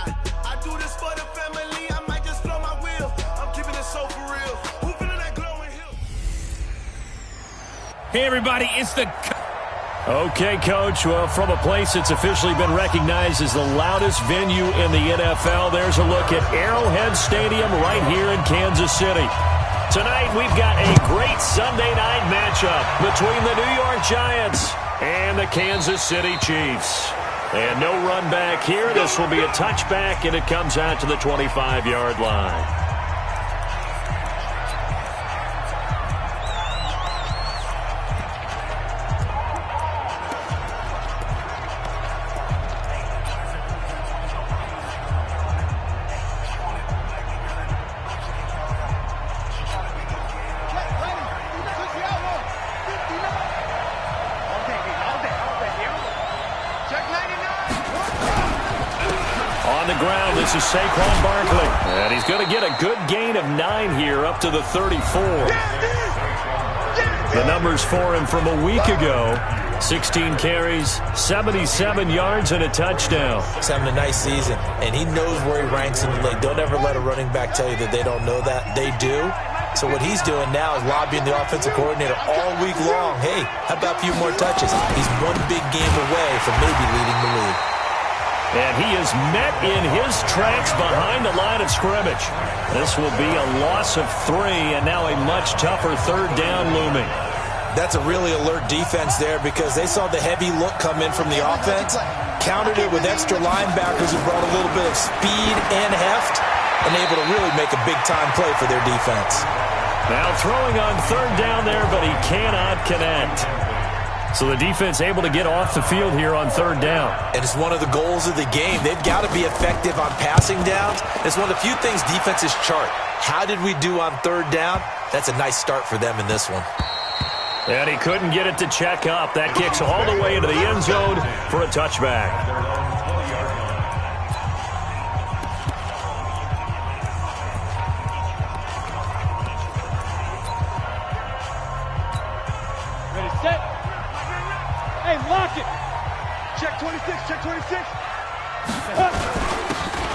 I do this for the family. I might just blow my wheel. I'm keeping it so for real. Who feeling that glowing hill? Hey, everybody, it's the... Okay, Coach. Well, from a place that's officially been recognized as the loudest venue in the NFL, there's a look at Arrowhead Stadium right here in Kansas City. Tonight, we've got a great Sunday night matchup between the New York Giants and the Kansas City Chiefs. And no run back here. This will be a touchback, and it comes out to the 25-yard line. This is Saquon Barkley, and he's going to get a good gain of 9 here up to the 34. The numbers for him from a week ago: 16 carries, 77 yards, and a touchdown. He's having a nice season, and he knows where he ranks in the league. Don't ever let a running back tell you that they don't know that. They do. So what he's doing now is lobbying the offensive coordinator all week long. Hey, how about a few more touches? He's one big game away from maybe leading the league. And he is met in his tracks behind the line of scrimmage. This will be a loss of 3, and now a much tougher third down looming. That's a really alert defense there because they saw the heavy look come in from the offense, countered it with extra linebackers who brought a little bit of speed and heft, and able to really make a big-time play for their defense. Now throwing on third down there, but he cannot connect. So the defense able to get off the field here on third down. And it's one of the goals of the game. They've got to be effective on passing downs. It's one of the few things defenses chart. How did we do on third down? That's a nice start for them in this one. And he couldn't get it to check up. That kicks all the way into the end zone for a touchback. Lock it. Check 26, check 26.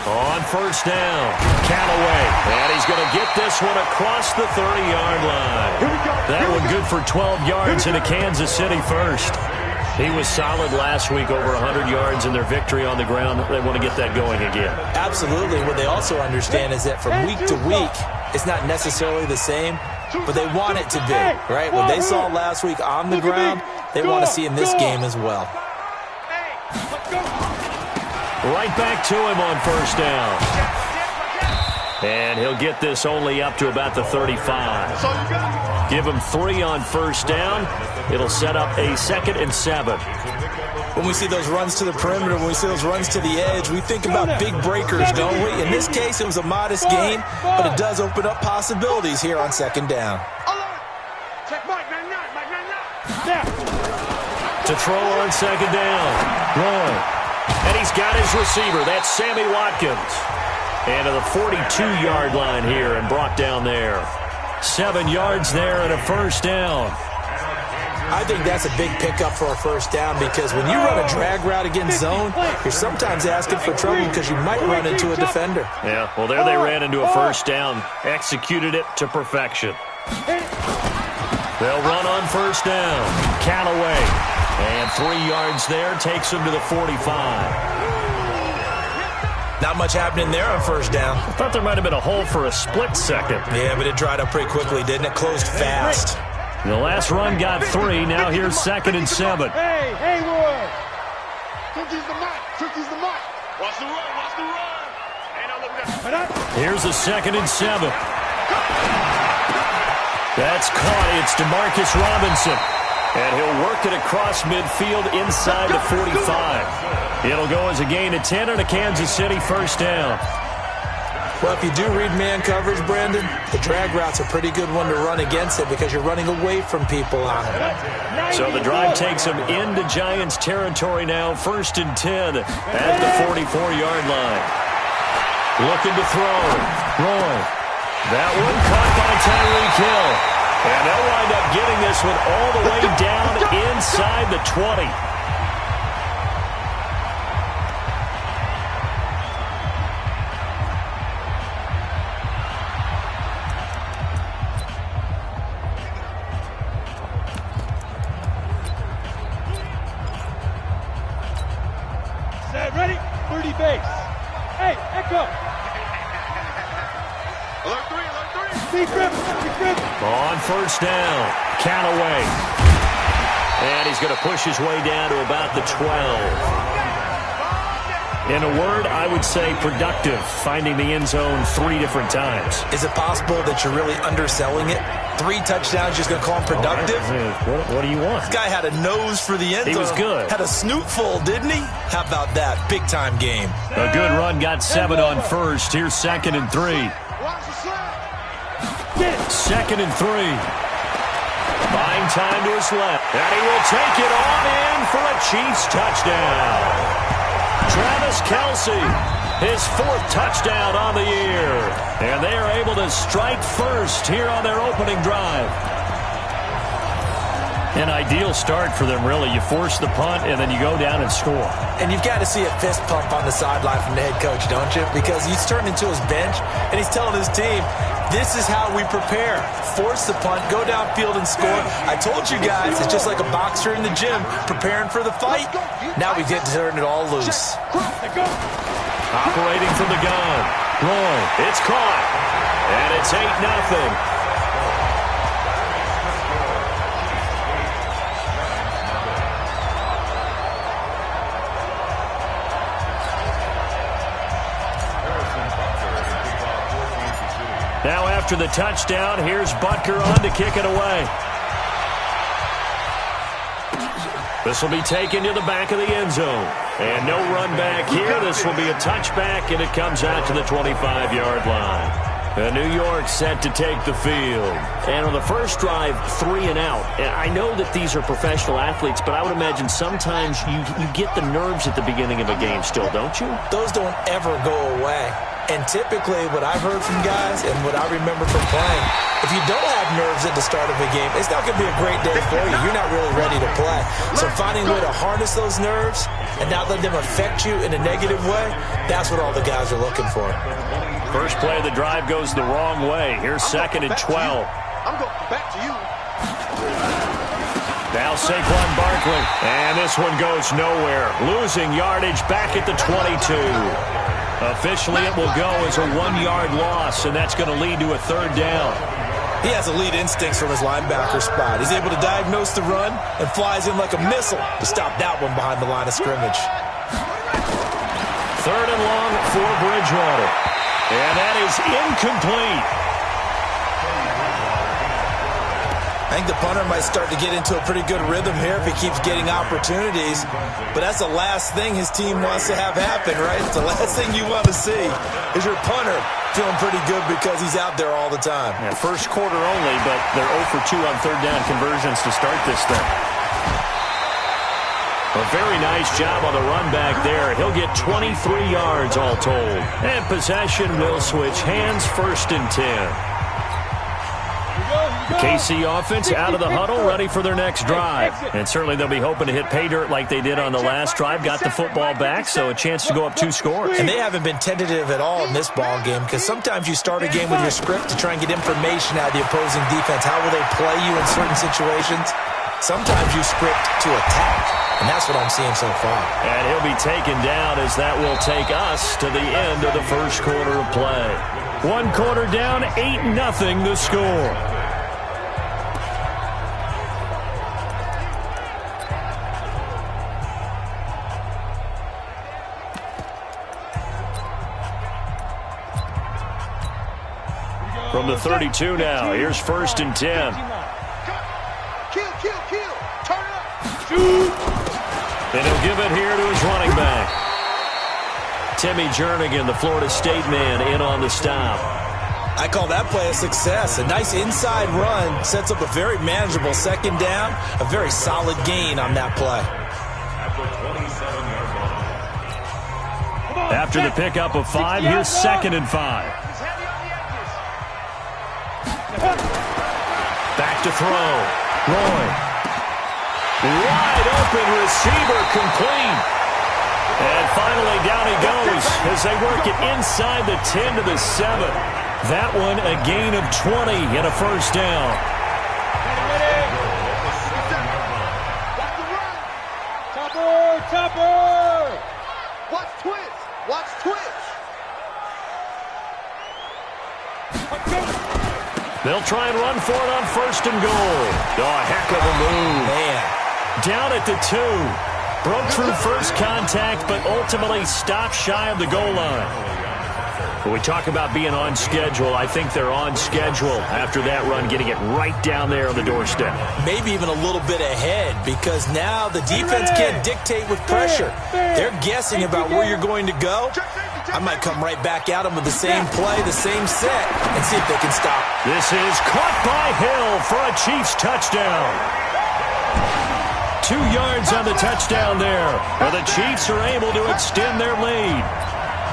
On first down, Callaway. And he's going to get this one across the 30-yard line. That one good for 12 yards into Kansas City first. He was solid last week, over 100 yards in their victory on the ground. They want to get that going again. Absolutely. What they also understand is that from week to week, it's not necessarily the same, but they want it to be, right? What they saw last week on the ground, they want to see in this game as well. Right back to him on first down. And he'll get this only up to about the 35. Give him 3 on first down. It'll set up a 2nd and 7. When we see those runs to the perimeter, when we see those runs to the edge, we think about big breakers, don't we? In this case, it was a modest gain, but it does open up possibilities here on second down. Check Mike 99, Mike 99. To throw on second down. Roy. And he's got his receiver. That's Sammy Watkins. And to the 42-yard line here and brought down there. 7 yards there and a first down. I think that's a big pickup for a first down because when you run a drag route against zone, you're sometimes asking for trouble because you might run into a defender. Yeah, well, there they ran into a first down. Executed it to perfection. They'll run on first down. Callaway. And 3 yards there takes him to the 45. Not much happening there on first down. I thought there might have been a hole for a split second. Yeah, but it dried up pretty quickly, didn't it? Closed fast. The last run got 3. Now here's 2nd and 7. Hey, Haywood. Tookie's the mic. Tookie's the mic. Watch the run. Watch the run. Ain't no looking at. Here's a 2nd and 7. That's caught. It's DeMarcus Robinson. And he'll work it across midfield inside the 45. It'll go as a gain of 10 and a Kansas City first down. Well, if you do read man coverage, Brandon, the drag route's a pretty good one to run against it because you're running away from people on it. So the drive takes them into Giants territory now, 1st and 10 at the 44-yard line. Looking to throw. Roy. That one caught by Tyreek Hill. And they'll wind up getting this one all the way down inside the 20. On first down, Callaway. And he's going to push his way down to about the 12. In a word, I would say productive, finding the end zone 3 different times. Is it possible that you're really underselling it? 3 touchdowns, just going to call him productive? What do you want? This guy had a nose for the end zone. He was good. Had a snoot full, didn't he? How about that? Big-time game. A good run, got 7 on first. Here's 2nd and 3. 2nd and 3. Buying time to his left. And he will take it on in for a Chiefs touchdown. Travis Kelce, his 4th touchdown on the year. And they are able to strike first here on their opening drive. An ideal start for them, really. You force the punt, and then you go down and score. And you've got to see a fist pump on the sideline from the head coach, don't you? Because he's turned into his bench, and he's telling his team, this is how we prepare. Force the punt, go downfield and score. I told you guys, it's just like a boxer in the gym preparing for the fight. Now we get to turn it all loose. Operating from the gun. Roy, it's caught. And it's 8-0. Now after the touchdown, here's Butker on to kick it away. This will be taken to the back of the end zone. And no run back here. This will be a touchback, and it comes out to the 25-yard line. New York set to take the field. And on the first drive, 3 and out. I know that these are professional athletes, but I would imagine sometimes you get the nerves at the beginning of a game still, don't you? Those don't ever go away. And typically what I've heard from guys and what I remember from playing, if you don't have nerves at the start of a game, it's not going to be a great day for you. You're not really ready to play. So finding a way to harness those nerves and not let them affect you in a negative way, that's what all the guys are looking for. First play of the drive goes the wrong way. Here's 2nd and 12. I'm going back to you. Now Saquon Barkley. And this one goes nowhere. Losing yardage back at the 22. Officially, it will go as a 1-yard loss, and that's going to lead to a 3rd down. He has elite instincts from his linebacker spot. He's able to diagnose the run and flies in like a missile to stop that one behind the line of scrimmage. 3rd and long for Bridgewater. And that is incomplete. I think the punter might start to get into a pretty good rhythm here if he keeps getting opportunities. But that's the last thing his team wants to have happen, right? It's the last thing you want to see is your punter feeling pretty good because he's out there all the time. Yeah, first quarter only, but they're 0 for 2 on 3rd down conversions to start this thing. A very nice job on the run back there. He'll get 23 yards all told. And possession will switch hands, 1st and 10. The KC offense out of the huddle, ready for their next drive. And certainly they'll be hoping to hit pay dirt like they did on the last drive. Got the football back, so a chance to go up 2 scores. And they haven't been tentative at all in this ball game because sometimes you start a game with your script to try and get information out of the opposing defense. How will they play you in certain situations? Sometimes you script to attack, and that's what I'm seeing so far. And he'll be taken down as that will take us to the end of the first quarter of play. 1 quarter down, 8-0 the score. From the 32 now, here's 1st and 10. Kill. Turn up. Shoot. And he'll give it here to his running back. Timmy Jernigan, the Florida State man, in on the stop. I call that play a success. A nice inside run sets up a very manageable 2nd down. A very solid gain on that play. After the pickup of 5, here's 2nd and 5. Back to throw. Roy. Wide open receiver complete. And finally down he goes as they work it inside the 10 to the 7. That one a gain of 20 and a 1st down. Topper. Watch twitch. They'll try and run for it on 1st and goal. Oh, a heck of a move. Man. Down at the 2. Broke through first contact, but ultimately stopped shy of the goal line. When we talk about being on schedule, I think they're on schedule after that run, getting it right down there on the doorstep. Maybe even a little bit ahead, because now the defense can't dictate with pressure. They're guessing about where you're going to go. I might come right back at them with the same play, the same set, and see if they can stop. This is caught by Hill for a Chiefs touchdown. 2 yards on the touchdown there, where the Chiefs are able to extend their lead.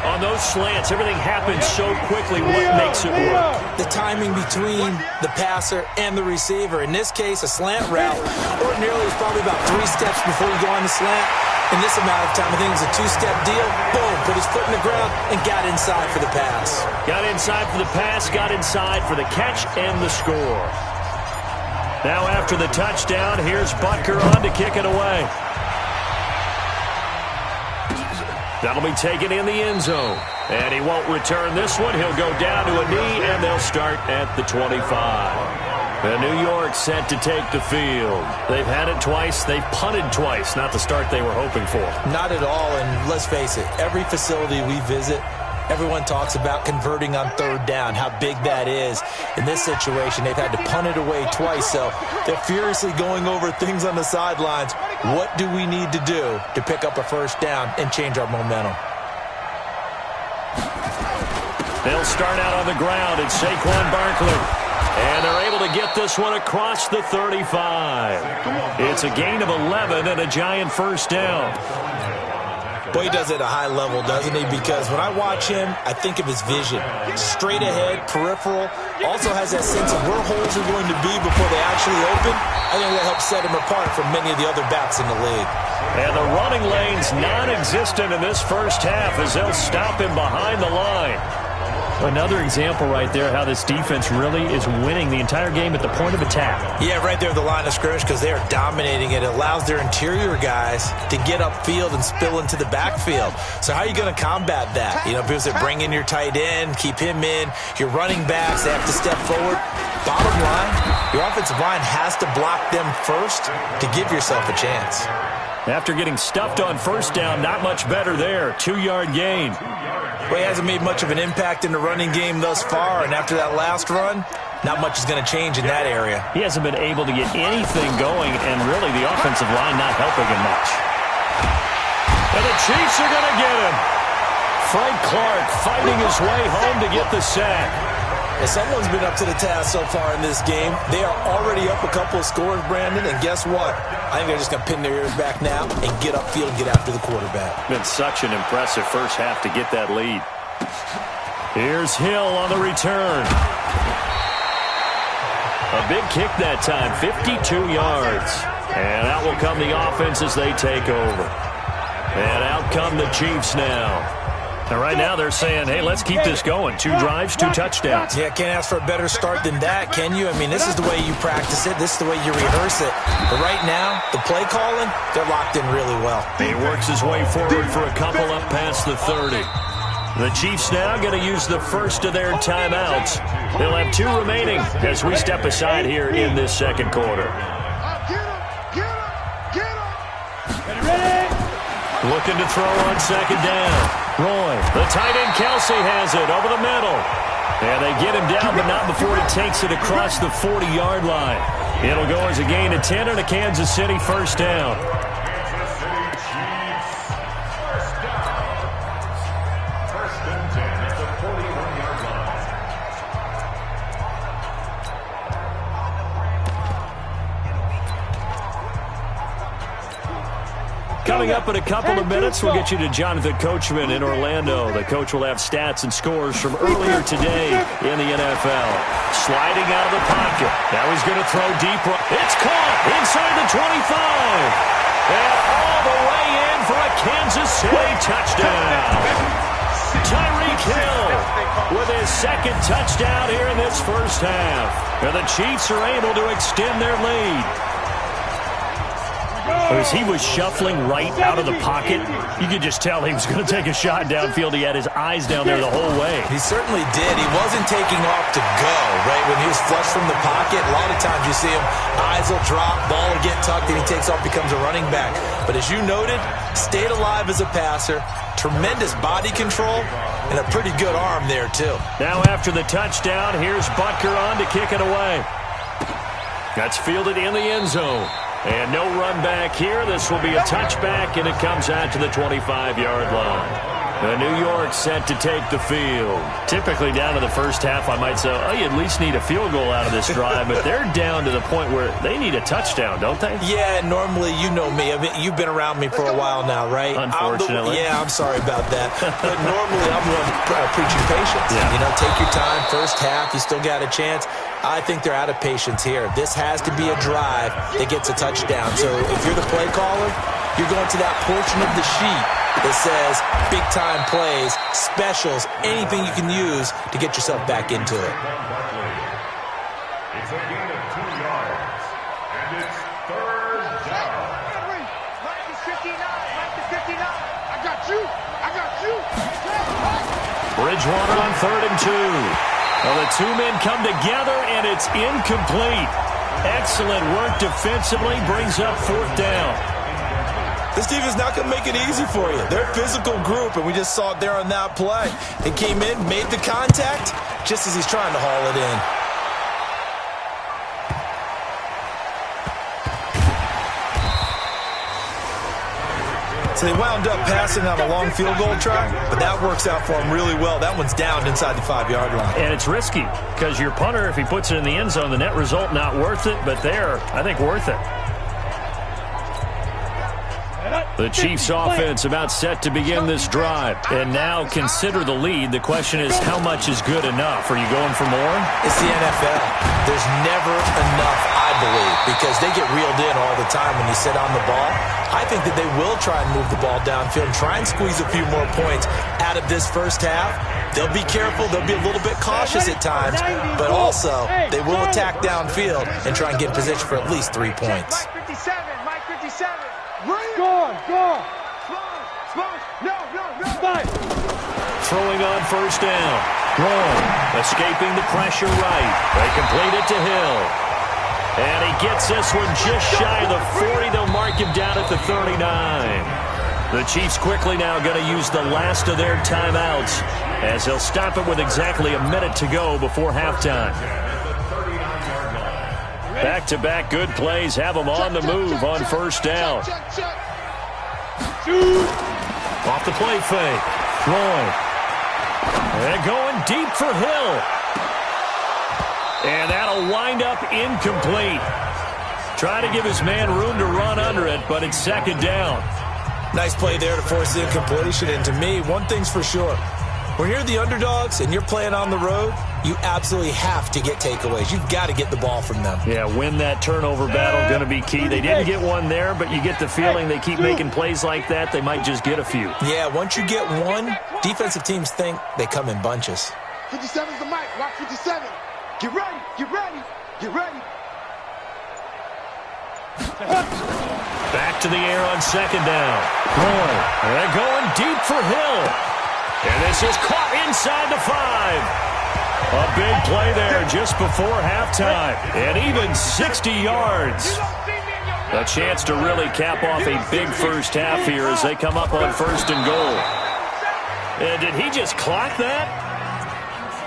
On those slants, everything happens so quickly. What makes it work? The timing between the passer and the receiver. In this case, a slant route. Ordinarily, it's probably about 3 steps before you go on the slant. In this amount of time, I think it was a 2-step deal. Boom, put his foot in the ground and got inside for the pass. Got inside for the pass, got inside for the catch and the score. Now after the touchdown, here's Butker on to kick it away. That'll be taken in the end zone. And he won't return this one. He'll go down to a knee, and they'll start at the 25. And New York set to take the field. They've had it twice. They've punted twice. Not the start they were hoping for. Not at all, and let's face it, every facility we visit, everyone talks about converting on 3rd down, how big that is. In this situation, they've had to punt it away twice, so they're furiously going over things on the sidelines. What do we need to do to pick up a 1st down and change our momentum? They'll start out on the ground. It's Saquon Barkley. And they're able to get this one across the 35. It's a gain of 11 and a giant 1st down. Boy, he does it at a high level, doesn't he? Because when I watch him, I think of his vision. Straight ahead, peripheral. Also has that sense of where holes are going to be before they actually open. I think that helps set him apart from many of the other backs in the league. And the running lane's non-existent in this first half as they'll stop him behind the line. Another example right there how this defense really is winning the entire game at the point of attack. Yeah, right there at the line of scrimmage because they are dominating it. It allows their interior guys to get upfield and spill into the backfield. So how are you going to combat that? You know, because they bring in your tight end, keep him in. Your running backs, they have to step forward. Bottom line, your offensive line has to block them first to give yourself a chance. After getting stuffed on 1st down, not much better there. 2-yard gain. Well, he hasn't made much of an impact in the running game thus far, and after that last run, not much is going to change in that area. He hasn't been able to get anything going, and really the offensive line not helping him much. And the Chiefs are going to get him. Frank Clark fighting his way home to get the sack. Well, someone's been up to the task so far in this game. They are already up a couple of scores, Brandon, and guess what? I think they're just going to pin their ears back now and get upfield and get after the quarterback. Been such an impressive first half to get that lead. Here's Hill on the return. A big kick that time, 52 yards. And out will come the offense as they take over. And out come the Chiefs now. And right now they're saying, hey, let's keep this going. 2 drives, 2 touchdowns. Yeah, can't ask for a better start than that, can you? I mean, this is the way you practice it. This is the way you rehearse it. But right now, the play calling, they're locked in really well. He works his way forward for a couple up past the 30. The Chiefs now going to use the first of their timeouts. They'll have 2 remaining as we step aside here in this second quarter. Looking to throw on 2nd down. Roy, the tight end Kelsey has it over the middle. And they get him down, but not before he takes it across the 40-yard line. It'll go as a gain of 10 and a Kansas City 1st down. Coming up in a couple of minutes, we'll get you to Jonathan Coachman in Orlando. The coach will have stats and scores from earlier today in the NFL. Sliding out of the pocket. Now he's going to throw deep. It's caught inside the 25. And all the way in for a Kansas City touchdown. Tyreek Hill with his 2nd touchdown here in this first half. And the Chiefs are able to extend their lead. As he was shuffling right out of the pocket, you could just tell he was going to take a shot downfield. He had his eyes down there the whole way. He certainly did. He wasn't taking off to go, right? When he was flush from the pocket, a lot of times you see him, eyes will drop, ball will get tucked, and he takes off, becomes a running back. But as you noted, stayed alive as a passer, tremendous body control, and a pretty good arm there, too. Now after the touchdown, here's Butker on to kick it away. That's fielded in the end zone. And no run back here. This will be a touchback, and it comes out to the 25-yard line. New York set to take the field. Typically down to the first half, I might say, oh, you at least need a field goal out of this drive, but they're down to the point where they need a touchdown, don't they? Yeah, normally, you know me. I mean, you've been around me for a while now, right? Unfortunately. I'm sorry about that. But normally, I'm the one preaching patience. Yeah. You know, take your time. First half, you still got a chance. I think they're out of patience here. This has to be a drive that gets a touchdown. So if you're the play caller, you're going to that portion of the sheet that says big-time plays, specials, anything you can use to get yourself back into it. It's a gain of 2 yards, and it's third down. Mike is 59. I got you. Bridgewater on 3rd and 2. Well, the two men come together, and it's incomplete. Excellent work defensively, brings up 4th down. This defense not going to make it easy for you. They're a physical group, and we just saw it there on that play. He came in, made the contact, just as he's trying to haul it in. So they wound up passing on a long field goal try, but that works out for them really well. That one's down inside the 5-yard line. And it's risky because your punter, if he puts it in the end zone, the net result not worth it, but there, I think worth it. The Chiefs offense about set to begin this drive. And now consider the lead. The question is, how much is good enough? Are you going for more? It's the NFL. There's never enough, I believe, because they get reeled in all the time when you sit on the ball. I think that they will try and move the ball downfield and try and squeeze a few more points out of this first half. They'll be careful. They'll be a little bit cautious at times, but also they will attack downfield and try and get in position for at least 3 points. Mike 57. Go on. No. Throwing on 1st down. Wrong. Escaping the pressure right. They complete it to Hill. And he gets this one just shy of the 40. They'll mark him down at the 39. The Chiefs quickly now going to use the last of their timeouts as they'll stop it with exactly a minute to go before halftime. Back-to-back good plays have them on the move on 1st down. Off the play fake. Floyd. They're going deep for Hill. And that'll wind up incomplete. Trying to give his man room to run under it, but it's 2nd down. Nice play there to force the incompletion. And to me, one thing's for sure. When you're the underdogs and you're playing on the road, you absolutely have to get takeaways. You've got to get the ball from them. Yeah, win that turnover battle, going to be key. They didn't get one there, but you get the feeling they keep making plays like that, they might just get a few. Yeah, once you get one, defensive teams think they come in bunches. 57's the mic. Watch 57. Get ready. Back to the air on 2nd down. They're going deep for Hill. And this is caught inside the 5. A big play there just before halftime. And even 60 yards. A chance to really cap off a big first half here as they come up on 1st and goal. And did he just clock that?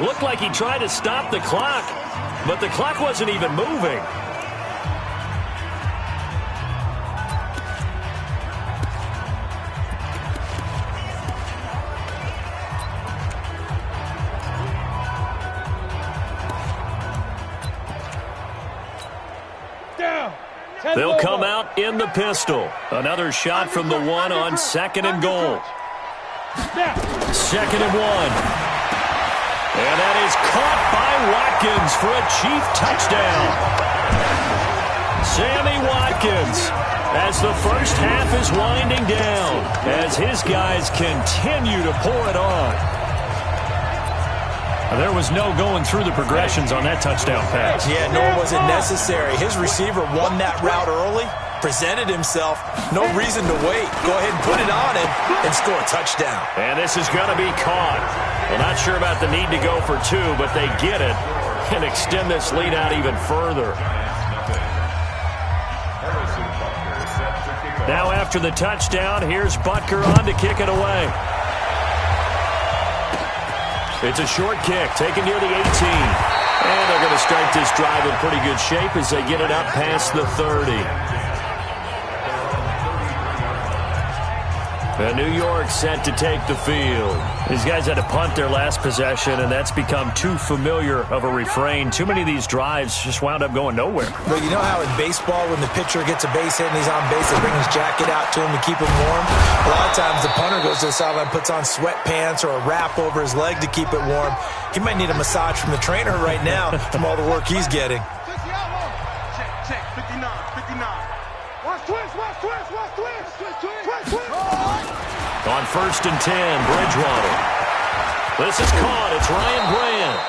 Looked like he tried to stop the clock, but the clock wasn't even moving. They'll come out in the pistol. Another shot from the 1 on 2nd and goal. 2nd and 1. And that is caught by Watkins for a Chief touchdown. Sammy Watkins, as the first half is winding down, as his guys continue to pour it on. There was no going through the progressions on that touchdown pass. Yeah, nor was it necessary. His receiver won that route early, presented himself. No reason to wait. Go ahead and put it on him and score a touchdown. And this is going to be caught. Well, not sure about the need to go for two, but they get it and extend this lead out even further. Now after the touchdown, here's Butker on to kick it away. It's a short kick, taken near the 18. And they're going to start this drive in pretty good shape as they get it up past the 30. And New York set to take the field. These guys had to punt their last possession, and that's become too familiar of a refrain. Too many of these drives just wound up going nowhere. Well, you know how in baseball, when the pitcher gets a base hit and he's on base, they bring his jacket out to him to keep him warm? A lot of times the punter goes to the sideline, puts on sweatpants or a wrap over his leg to keep it warm. He might need a massage from the trainer right now from all the work he's getting. Check, 59, 59. Watch twist, watch twist, watch twist. On 1st and 10, Bridgewater. This is caught. It's Ryan Bland.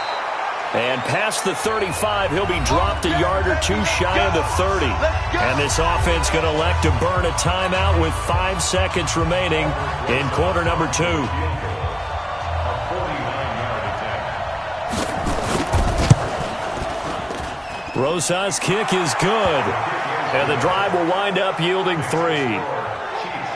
And past the 35, he'll be dropped a yard or two shy of the 30. And this offense going to elect to burn a timeout with 5 seconds remaining in quarter number 2. Rosa's kick is good. And the drive will wind up yielding 3.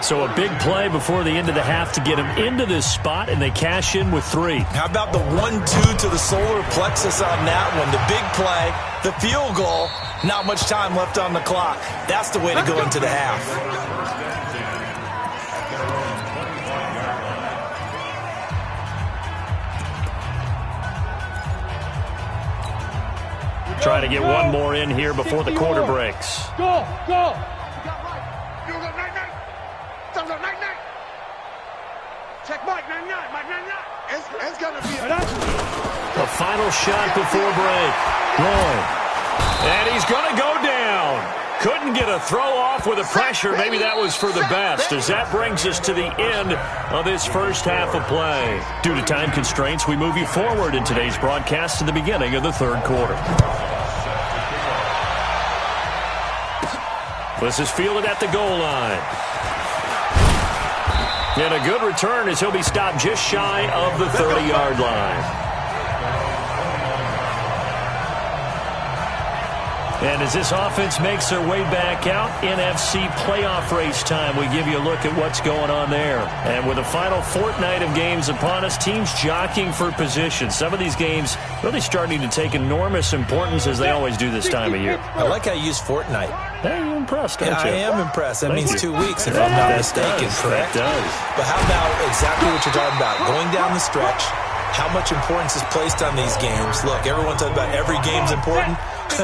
So a big play before the end of the half to get him into this spot, and they cash in with 3. How about the 1-2 to the solar plexus on that one? The big play, the field goal, not much time left on the clock. That's the way to go into the half. Trying to get one more in here before the quarter breaks. Go, go. Check Mike 99, Mike 99. It's going to be The final shot before break. Roy. And he's going to go down. Couldn't get a throw off with the pressure. Maybe that was for the best, as that brings us to the end of this first half of play. Due to time constraints, we move you forward in today's broadcast to the beginning of the third quarter. This is fielded at the goal line. And a good return as he'll be stopped just shy of the 30-yard line. And as this offense makes their way back out, NFC playoff race time, we give you a look at what's going on there. And with the final fortnight of games upon us, teams jockeying for position. Some of these games really starting to take enormous importance, as they always do this time of year. I like how you use fortnight. Hey, you're impressed, aren't you? I am impressed. That means 2 weeks, if I'm not mistaken, correct? That does. But how about exactly what you're talking about? Going down the stretch, how much importance is placed on these games. Look, everyone talks about every game's important.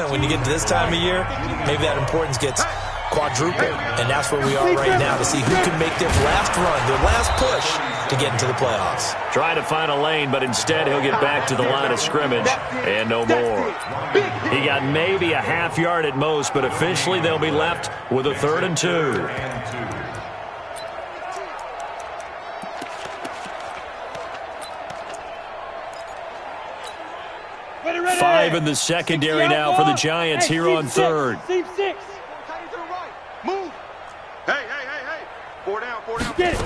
When you get to this time of year, maybe that importance gets quadrupled. And that's where we are right now, to see who can make their last run, their last push to get into the playoffs. Trying to find a lane, but instead he'll get back to the line of scrimmage and no more. He got maybe a half yard at most, but officially they'll be left with a 3rd and 2. Five in the secondary now for the Giants here on 3rd. Team 6. Move. Hey. 4 down. Get it.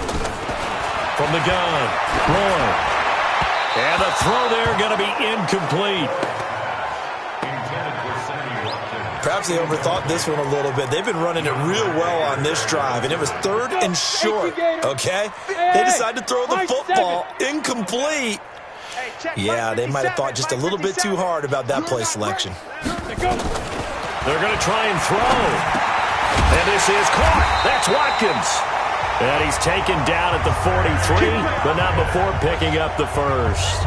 From the gun, Roy. And the throw there going to be incomplete. Perhaps they overthought this one a little bit. They've been running it real well on this drive, and it was 3rd and short, okay? They decided to throw the football incomplete. Yeah, they might have thought just a little bit too hard about that play selection. They're going to try and throw. And this is caught. That's Watkins. And he's taken down at the 43, but not before picking up the first.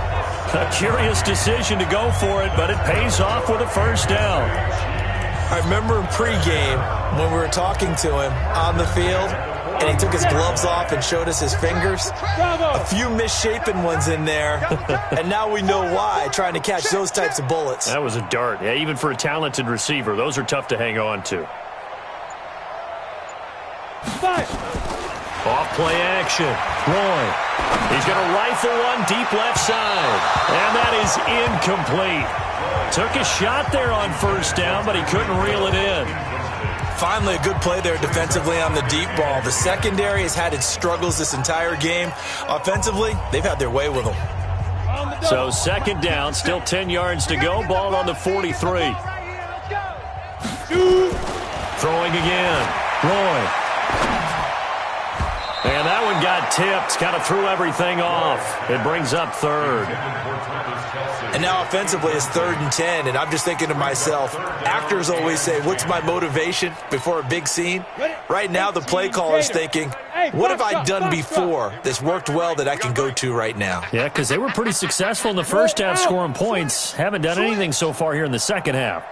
A curious decision to go for it, but it pays off with a first down. I remember in pregame when we were talking to him on the field, and he took his gloves off and showed us his fingers. A few misshapen ones in there, and now we know why, trying to catch those types of bullets. That was a dart. Yeah, even for a talented receiver, those are tough to hang on to. Off play action. Roy. He's going to rifle one deep left side. And that is incomplete. Took a shot there on first down, but he couldn't reel it in. Finally, a good play there defensively on the deep ball. The secondary has had its struggles this entire game. Offensively, they've had their way with them. So second down, still 10 yards to go. Ball on the 43. Throwing again. Roy. And that one got tipped. Kind of threw everything off. It brings up third. And now offensively it's 3rd and 10. And I'm just thinking to myself, actors always say, what's my motivation before a big scene? Right now the play caller's thinking, what have I done before that's worked well that I can go to right now? Yeah, because they were pretty successful in the first half scoring points. Haven't done anything so far here in the second half.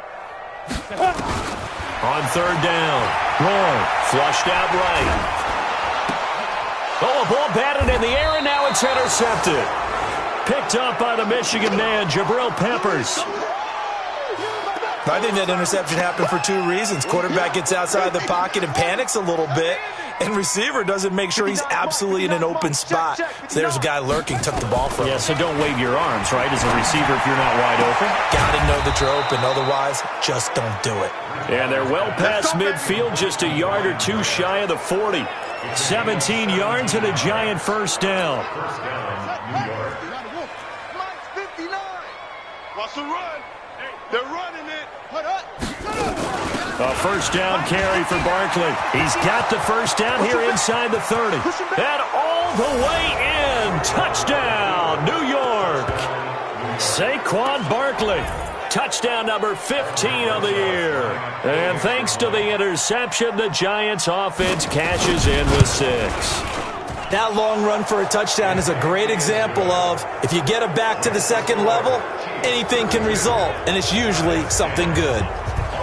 On 3rd down, Roy flushed out right. Oh, a ball batted in the air, and now it's intercepted. Picked up by the Michigan man, Jabril Peppers. I think that interception happened for 2 reasons. Quarterback gets outside the pocket and panics a little bit, and receiver doesn't make sure he's absolutely in an open spot. So there's a guy lurking, took the ball from him. Yeah, so don't wave your arms, right, as a receiver if you're not wide open. Got to know that you're open. Otherwise, just don't do it. And they're well past midfield, just a yard or 2 shy of the 40. 17 yards and a giant first down. Watch the run. They're running it. A first down carry for Barkley. He's got the first down here inside the 30. And all the way in. Touchdown, New York. Saquon Barkley. Touchdown number 15 of the year. And thanks to the interception, the Giants offense cashes in with 6. That long run for a touchdown is a great example of if you get it back to the second level, anything can result, and it's usually something good.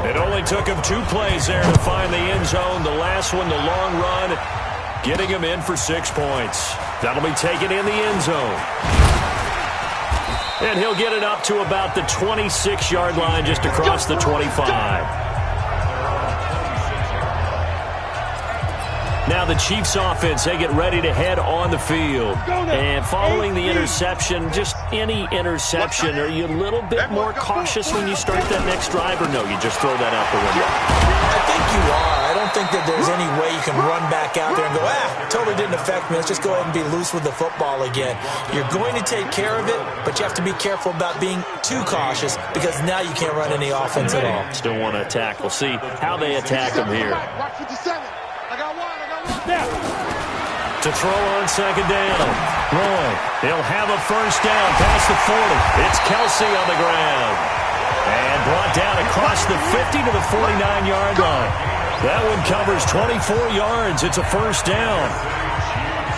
It only took him 2 plays there to find the end zone. The last one, the long run, getting him in for 6 points. That'll be taken in the end zone. And he'll get it up to about the 26-yard line, just across the 25. Now the Chiefs offense, they get ready to head on the field. And following the interception, just any interception, are you a little bit more cautious when you start that next drive, or no, you just throw that out the window? I think you are. I don't think that there's any way you can run back out there and go, totally didn't affect me. Let's just go ahead and be loose with the football again. You're going to take care of it, but you have to be careful about being too cautious because now you can't run any offense at all. Still want to attack. We'll see how they attack them here. To throw on second down. Roy, he'll have a first down past the 40. It's Kelsey on the ground. And brought down across the 50 to the 49-yard line. That one covers 24 yards. It's a first down.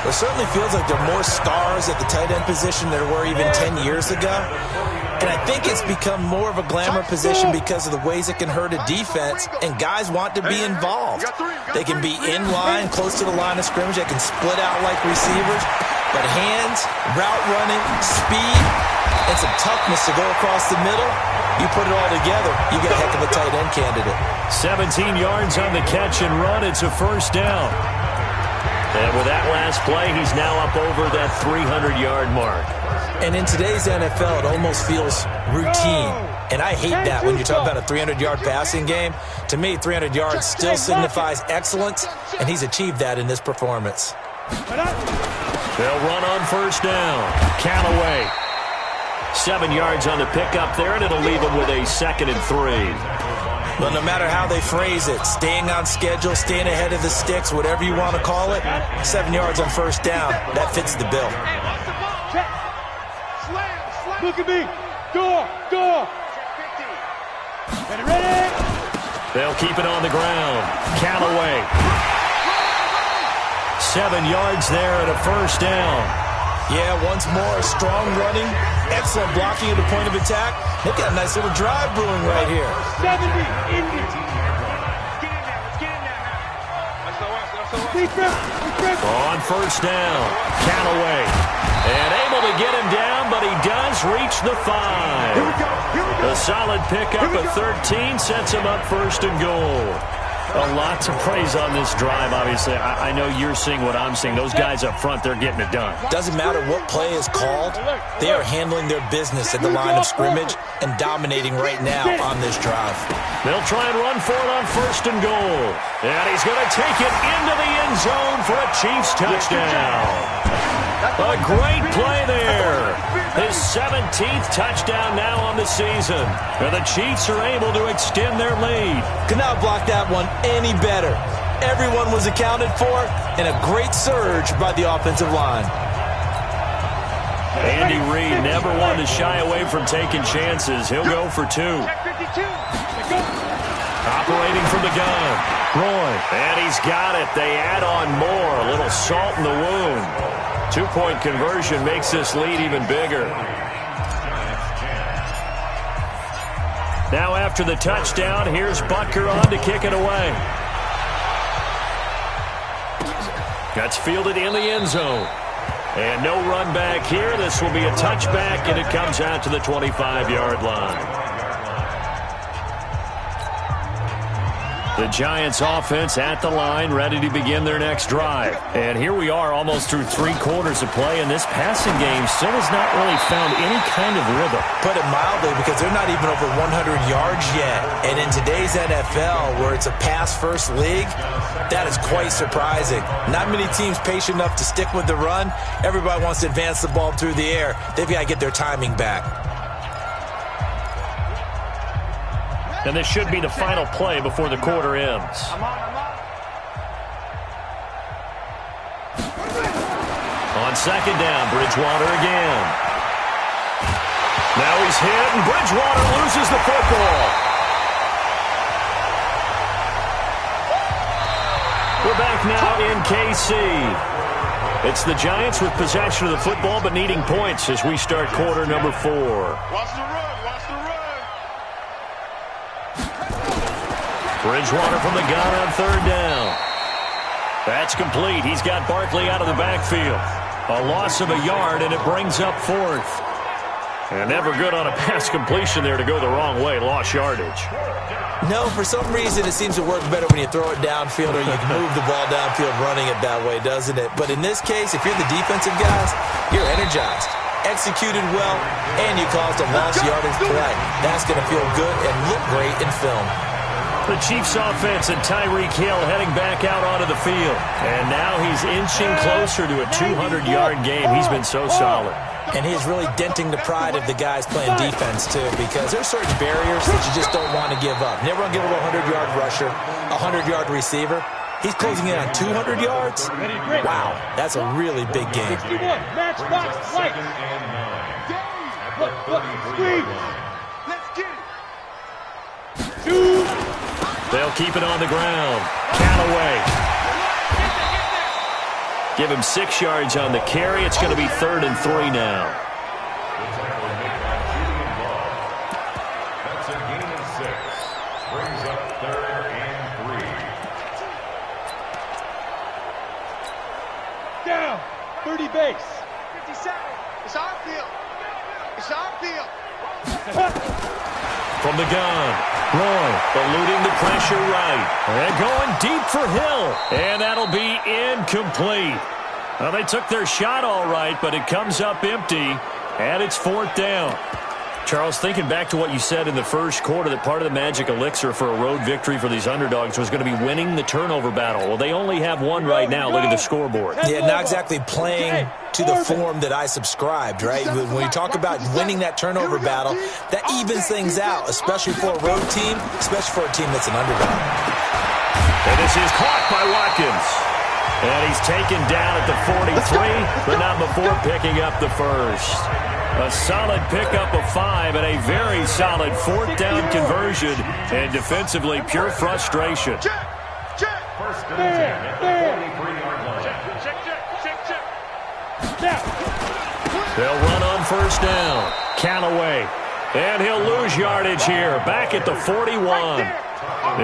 It certainly feels like there are more stars at the tight end position than there were even 10 years ago. And I think it's become more of a glamour position because of the ways it can hurt a defense, and guys want to be involved. They can be in line, close to the line of scrimmage. They can split out like receivers. But hands, route running, speed, and some toughness to go across the middle, you put it all together, you get a heck of a tight end candidate. 17 yards on the catch and run. It's a first down. And with that last play, he's now up over that 300-yard mark. And in today's NFL, it almost feels routine. And I hate that when you talk about a 300-yard passing game. To me, 300 yards still signifies excellence, and he's achieved that in this performance. They'll run on first down. Callaway. 7 yards on the pickup there, and it'll leave him with a 2nd and 3. Well, no matter how they phrase it, staying on schedule, staying ahead of the sticks, whatever you want to call it, 7 yards on first down, that fits the bill. Look at me. Door. Ready. They'll keep it on the ground. Callaway. 7 yards there at a first down. Yeah, once more, strong running, excellent blocking at the point of attack. Look at a nice little drive brewing right here. 70 in the On first down, Callaway. And able to get him down, but he does reach the 5. A solid pickup of 13 sets him up first and goal. A lot to praise on this drive, obviously. I know you're seeing what I'm seeing. Those guys up front, they're getting it done. Doesn't matter what play is called. They are handling their business at the line of scrimmage. and dominating right now on this drive. They'll try and run for it on 1st and goal. And he's going to take it into the end zone for a Chiefs touchdown. A great play there. His 17th touchdown now on the season. And the Chiefs are able to extend their lead. Could not block that one any better. Everyone was accounted for, and a great surge by the offensive line. Andy Reid never wanted to shy away from taking chances. He'll go for 2. Operating from the gun. Roy. And he's got it. They add on more. A little salt in the wound. 2-point conversion makes this lead even bigger. Now after the touchdown, here's Butker on to kick it away. That's fielded in the end zone. And no run back here. This will be a touchback, and it comes out to the 25-yard line. The Giants offense at the line, ready to begin their next drive. And here we are almost through 3 quarters of play, and this passing game still has not really found any kind of rhythm. Put it mildly, because they're not even over 100 yards yet. And in today's NFL, where it's a pass-first league, that is quite surprising. Not many teams patient enough to stick with the run. Everybody wants to advance the ball through the air. They've got to get their timing back. And this should be the final play before the quarter ends. On 2nd down, Bridgewater again. Now he's hit, and Bridgewater loses the football. We're back now in KC. It's the Giants with possession of the football, but needing points as we start quarter number 4. Watch the run, watch the run. Bridgewater from the gun on 3rd down. That's complete. He's got Barkley out of the backfield. A loss of a yard, and it brings up 4th. And never good on a pass completion there to go the wrong way. Lost yardage. No, for some reason it seems to work better when you throw it downfield or you can move the ball downfield running it that way, doesn't it? But in this case, if you're the defensive guys, you're energized, executed well, and you caused a lost yardage play. That's going to feel good and look great in film. The Chiefs offense and Tyreek Hill heading back out onto the field. And now he's inching closer to a 200-yard game. He's been so solid. And he's really denting the pride of the guys playing defense, too, because there's certain barriers that you just don't want to give up. Never want to give up a 100-yard rusher, a 100-yard receiver. He's closing in on 200 yards. Wow, that's a really big game. 61, match box, right. Look, screen. Let's get it. 2. They'll keep it on the ground. Callaway. Give him 6 yards on the carry. It's going to be 3rd and 3 now. That's a gain of 6. Brings up 3rd and 3. Down. 30 base. 57. It's our field. It's our field. From the gun, Roy eluding the pressure right. And going deep for Hill. And that'll be incomplete. Well, they took their shot all right, but it comes up empty. And it's 4th down. Charles, thinking back to what you said in the first quarter, that part of the magic elixir for a road victory for these underdogs was going to be winning the turnover battle. Well, they only have one right now. Look at the scoreboard. Yeah, not exactly playing to the form that I subscribed, right? When you talk about winning that turnover battle, that evens things out, especially for a road team, especially for a team that's an underdog. And this is caught by Watkins. And he's taken down at the 43, but not before picking up the first. A solid pickup of 5 and a very solid 4th down conversion. And defensively, pure frustration. First and 10 at the 43-yard line. Check. They'll run on 1st down. Callaway. And he'll lose yardage here. Back at the 41.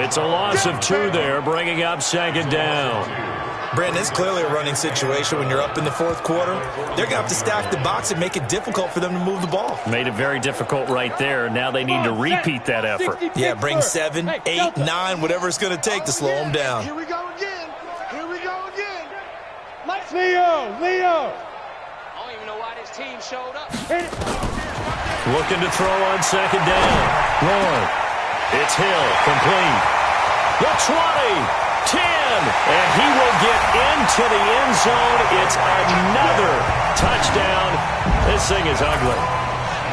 It's a loss of 2 there, bringing up 2nd down. Brandon, it's clearly a running situation when you're up in the 4th quarter. They're going to have to stack the box and make it difficult for them to move the ball. Made it very difficult right there. Now they need to repeat that effort. Yeah, bring 7, 8, 9, whatever it's going to take to slow them down. Here we go again. Here we go again. Leo. I don't even know why this team showed up. Hit it. looking to throw on second down. Roy. It's Hill, complete. The 20, 10, and he will get into the end zone. It's another touchdown. This thing is ugly.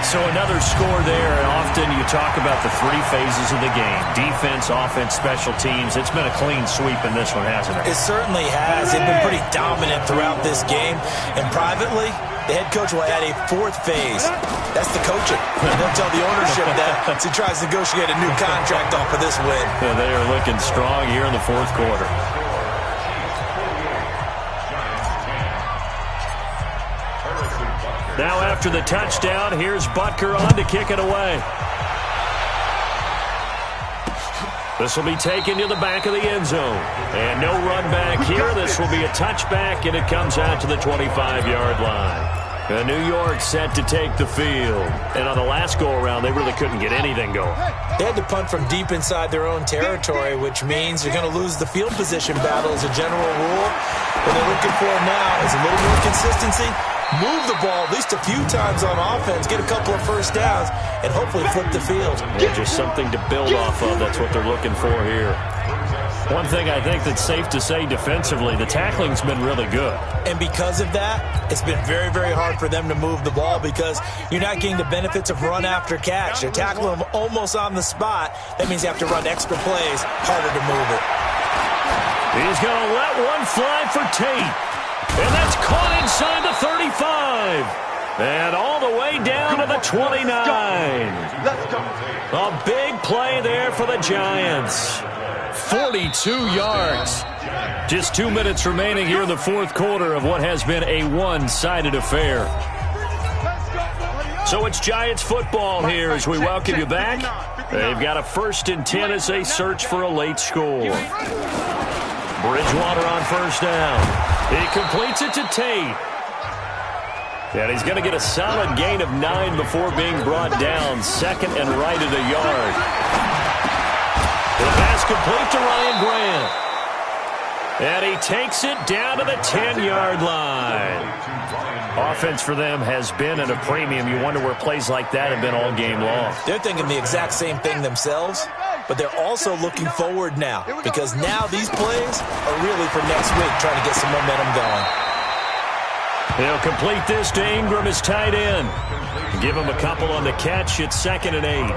So another score there, and often you talk about the three phases of the game. Defense, offense, special teams. It's been a clean sweep in this one, hasn't it? It certainly has. They've been pretty dominant throughout this game. And privately, the head coach will add a fourth phase. That's the coaching. They'll tell the ownership that as he tries to negotiate a new contract off of this win. Yeah, they are looking strong here in the fourth quarter. Now after the touchdown, here's Butker on to kick it away. This will be taken to the back of the end zone. And no run back here. This will be a touchback, and it comes out to the 25-yard line. New York set to take the field. And on the last go-around, they really couldn't get anything going. They had to punt from deep inside their own territory, which means you're going to lose the field position battle as a general rule. What they're looking for now is a little more consistency. Move the ball at least a few times on offense, get a couple of first downs, and hopefully flip the field. Yeah, just something to build off of. That's what they're looking for here. One thing I think that's safe to say defensively, the tackling's been really good. And because of that, it's been very, very hard for them to move the ball because you're not getting the benefits of run after catch. They're tackling them almost on the spot. That means you have to run extra plays, harder to move it. He's going to let one fly for Tate. And that's caught inside the 35. And all the way down to the 29. Let's go. A big play there for the Giants. 42 yards. Just 2 minutes remaining here in the fourth quarter of what has been a one-sided affair. So it's Giants football here as we welcome you back. They've got a 1st and 10 as they search for a late score. Bridgewater on first down. He completes it to Tate. And he's going to get a solid gain of 9 before being brought down. Second and right at a yard. The pass complete to Ryan Grant. And he takes it down to the 10-yard line. Offense for them has been at a premium. You wonder where plays like that have been all game long. They're thinking the exact same thing themselves, but they're also looking forward now because now these plays are really for next week, trying to get some momentum going. They'll complete this to Ingram as tight end. Give him a couple on the catch. It's 2nd and 8.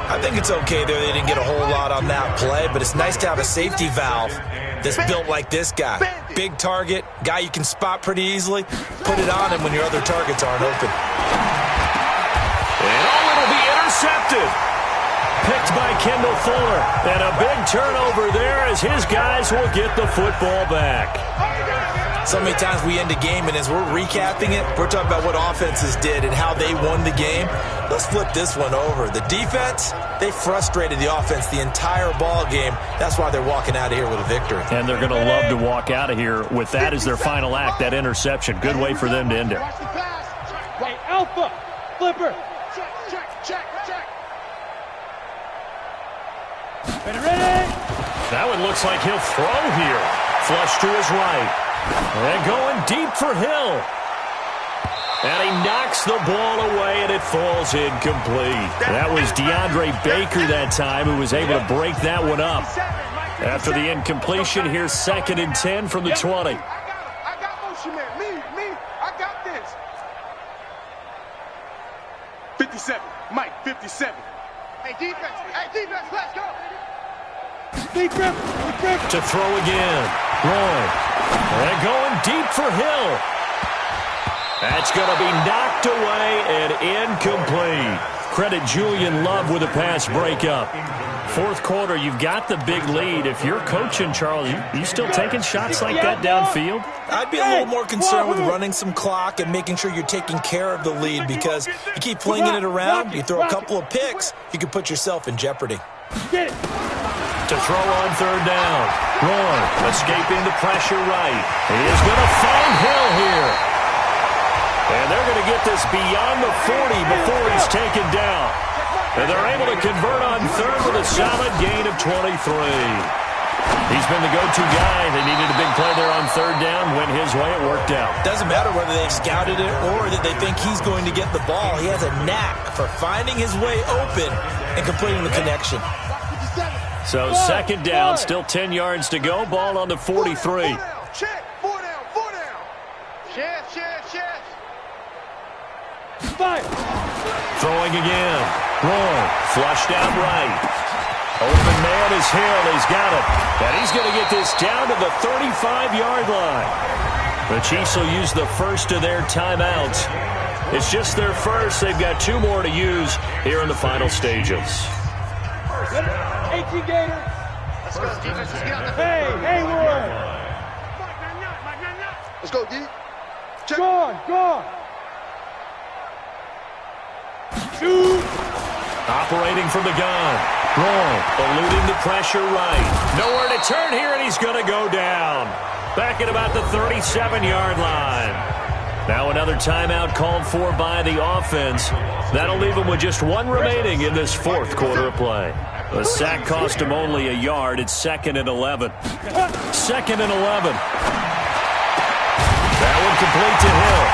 I think it's okay there. They didn't get a whole lot on that play, but it's nice to have a safety valve that's built like this guy. Big target, guy you can spot pretty easily. Put it on him when your other targets aren't open. And it'll be intercepted. Picked by Kendall Fuller. And a big turnover there as his guys will get the football back. So many times we end a game, and as we're recapping it, we're talking about what offenses did and how they won the game. Let's flip this one over. The defense, they frustrated the offense the entire ball game. That's why they're walking out of here with a victory. And they're going to love to walk out of here with that as their final act, that interception. Good way for them to end it. Hey, Alpha, Flipper. Check. Ready? That one looks like he'll throw here. Flush to his right. And going deep for Hill. And he knocks the ball away, and it falls incomplete. That was DeAndre Baker that time who was able to break that one up. After the incompletion, here's 2nd and 10 from the 20. I got motion, man. Me. I got this. 57. Mike, 57. Hey, defense, let's go. Deep grip. To throw again. Roy. And going deep for Hill. That's going to be knocked away and incomplete. Credit Julian Love with a pass breakup. Fourth quarter, you've got the big lead. If you're coaching, Charles, you still taking shots like that downfield? I'd be a little more concerned with running some clock and making sure you're taking care of the lead because you keep flinging it around, you throw a couple of picks, you can put yourself in jeopardy. To throw on third down. Roy escaping the pressure right. He is going to find Hill here. And they're going to get this beyond the 40 before he's taken down. And they're able to convert on third with a solid gain of 23. He's been the go-to guy. They needed a big play there on third down. Went his way. It worked out. Doesn't matter whether they've scouted it or that they think he's going to get the ball. He has a knack for finding his way open and completing the connection. So second down, still 10 yards to go. Ball on the 43. Check. 4 down. 4 down. Chest. Fire. Throwing again. Roll. Flushed out right. Open man is Hill. He's got it. And he's going to get this down to the 35-yard line. The Chiefs will use the first of their timeouts. It's just their first. They've got 2 more to use here in the final stages. 18 Gator. Let's go, defense. Let's get out the Hey, Haywood. Let's go, D. Check. Gone. Shoot. Operating from the gun. Roll. Eluding the pressure right. Nowhere to turn here, and he's going to go down. Back at about the 37-yard line. Now another timeout called for by the offense. That'll leave him with just 1 remaining in this fourth quarter of play. The sack cost him only a yard. It's 2nd and 11. 2nd and 11. That one complete to Hill.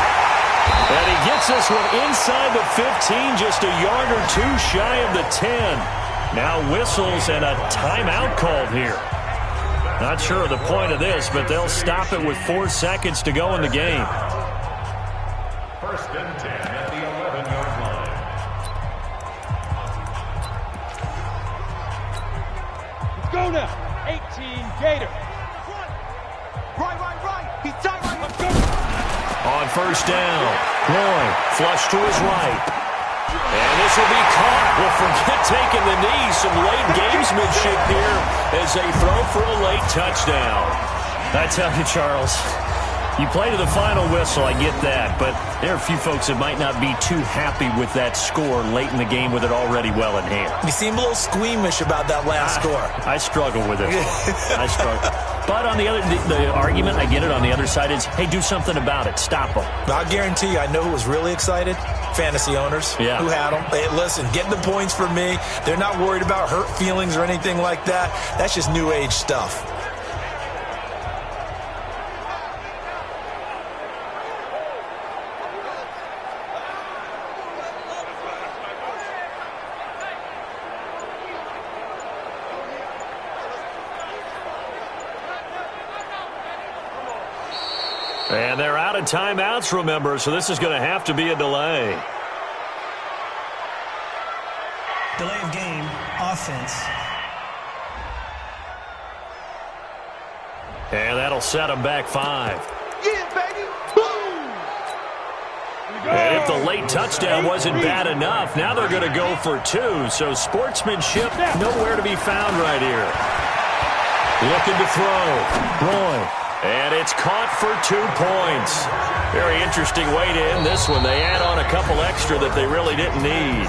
And he gets this one inside the 15, just a yard or 2 shy of the 10. Now whistles and a timeout called here. Not sure of the point of this, but they'll stop it with 4 seconds to go in the game. 1st and 10 at the 11-yard line. Let's go now. 18 Gator. Right. He's tight right. Let's go. On first down, Roy flush to his right. And this will be caught. Well, forget taking the knee. Some late gamesmanship here as they throw for a late touchdown. I tell you, Charles, you play to the final whistle, I get that, but there are a few folks that might not be too happy with that score late in the game with it already well in hand. You seem a little squeamish about that last score. I struggle with it. I struggle. But on the other, the argument, I get it, on the other side is, hey, do something about it. Stop them. I'll guarantee you, I know who was really excited. Fantasy owners who had them. Hey, listen, get the points for me. They're not worried about hurt feelings or anything like that. That's just new age stuff. And they're out of timeouts, remember, so this is going to have to be a delay. Delay of game, offense. And that'll set them back 5. Yeah, baby. Boom. And if the late touchdown wasn't bad enough, now they're going to go for 2. So sportsmanship nowhere to be found right here. Looking to throw. Roy. And it's caught for 2 points. Very interesting way to end this one. They add on a couple extra that they really didn't need.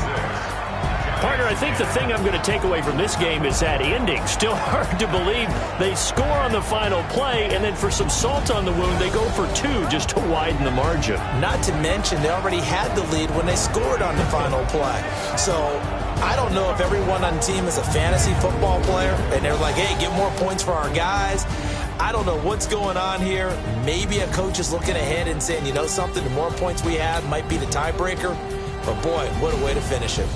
Partner, I think the thing I'm going to take away from this game is that ending. Still hard to believe they score on the final play, and then for some salt on the wound, they go for 2 just to widen the margin. Not to mention, they already had the lead when they scored on the final play. So I don't know if everyone on the team is a fantasy football player, and they're like, hey, get more points for our guys. I don't know what's going on here. Maybe a coach is looking ahead and saying, you know something, the more points we have might be the tiebreaker. But, boy, what a way to finish it.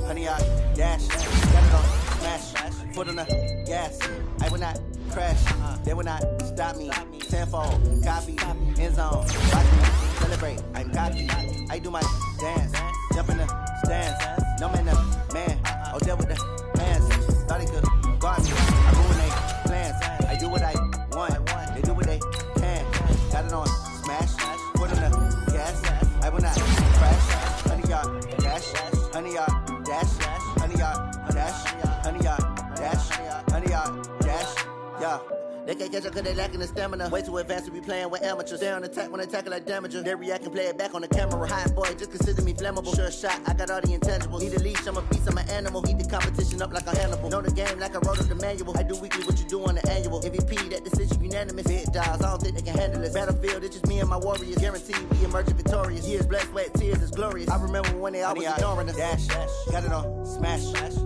Honey, I dash, got it on, smash, foot on the gas. I will not crash, they will not stop me. Tenfold, copy, end zone, watch me celebrate. I'm cocky, I do my dance, jump in the stands. No man, man, oh, there with the hands. Thought he could guard me. I ruin they plans. I do what I want, they do what they can. Got it on, smash, foot on the gas. I will not crash, honey, y'all dash, honey, y'all dash, honey, y'all dash, honey, y'all dash, honey, y'all dash, yeah. They can't catch up cause they lacking the stamina. Way too advanced to be playing with amateurs. They on attack when they tackle like damager. They react and play it back on the camera. Hot boy, just consider me flammable. Sure shot, I got all the intangibles. Need a leash, I'm a beast, I'm an animal. Heat the competition up like a Hannibal. Know the game like I wrote up the manual. I do weekly what you do on the annual. MVP, that decision unanimous. Big dogs, I don't think they can handle it. Battlefield, it's just me and my warriors. Guaranteed we emerging victorious. Years, blood, sweat, tears, it's glorious. I remember when they always ignoring us. Dash, got it on, smash,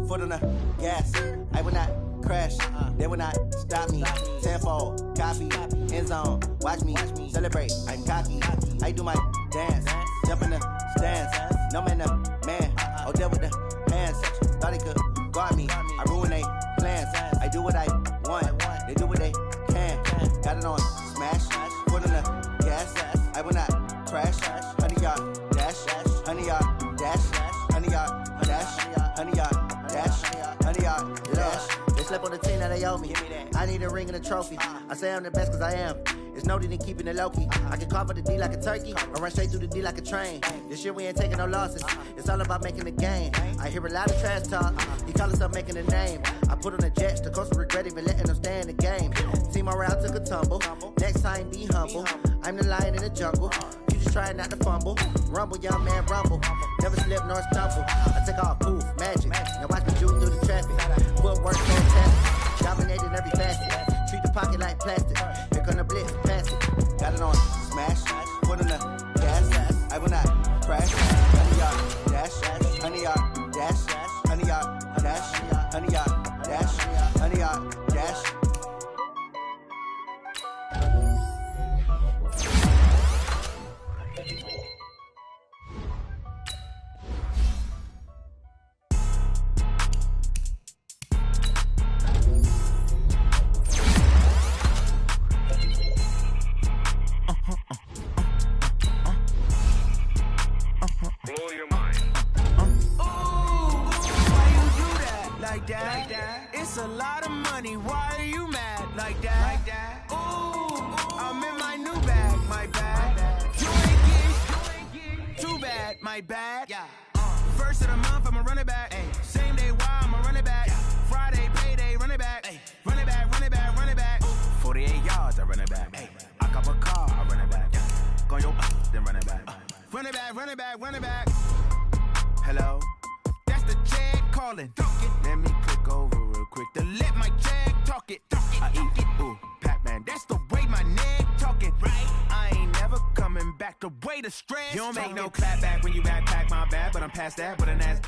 foot on the gas. I will not crash, they will not stop me. Tenfold, copy, end zone, watch me celebrate. I'm cocky, I do my dance, jump in the stands. No man, man, oh there with the hands. Thought he could guard me, I ruin they plans. I do what I want, they do what they can. Got it on, smash, foot on the gas. I will not crash, 100 yard dash, 100 yard dash, 100 yard dash, 100 yard dash, 100 yard dash. They slept on the team that they owe me. I need a ring and a trophy. I say I'm the best cause I am. It's no need in keeping it low-key. I can carve up the D like a turkey or run straight through the D like a train. This year we ain't taking no losses. It's all about making the game. I hear a lot of trash talk. He call himself making a name. I put on the Jets. The coach will regret even letting them stay in the game. Team morale took a tumble. Next time be humble. I'm the lion in the jungle. You just try not to fumble. Rumble, young man, rumble. Never slip nor stumble. I take off, poof, magic. Now watch me shoot through the traffic. Footwork fantastic. Dominating every facet. Treat the pocket like plastic. Here come the blitz, pass it. Got it on, smash. Put on the gas. I will not crash. 100 yard dash. 100 yard dash. 100 yard dash. 100 yard dash. 100 yard dash. It's a lot of money, why are you mad like that? Ooh, I'm in my new bag, my bad. You ain't getting too bad, my bad. First of the month, I'ma run it back. Same day, why I'ma run it back. Friday, payday, run it back. Run it back, run it back, run it back. 48 yards, I run it back. I cop a car, I run it back. Go yo, then run it back. Run it back, run it back, run it back. Hello? That's the check calling. Let me click over real quick to let my check talk it. I eat it, ooh, Pac-Man. That's the way my neck talking. Right? I ain't never coming back the way the stress. You don't make no clap back when you backpack my bad, but I'm past that with an ass.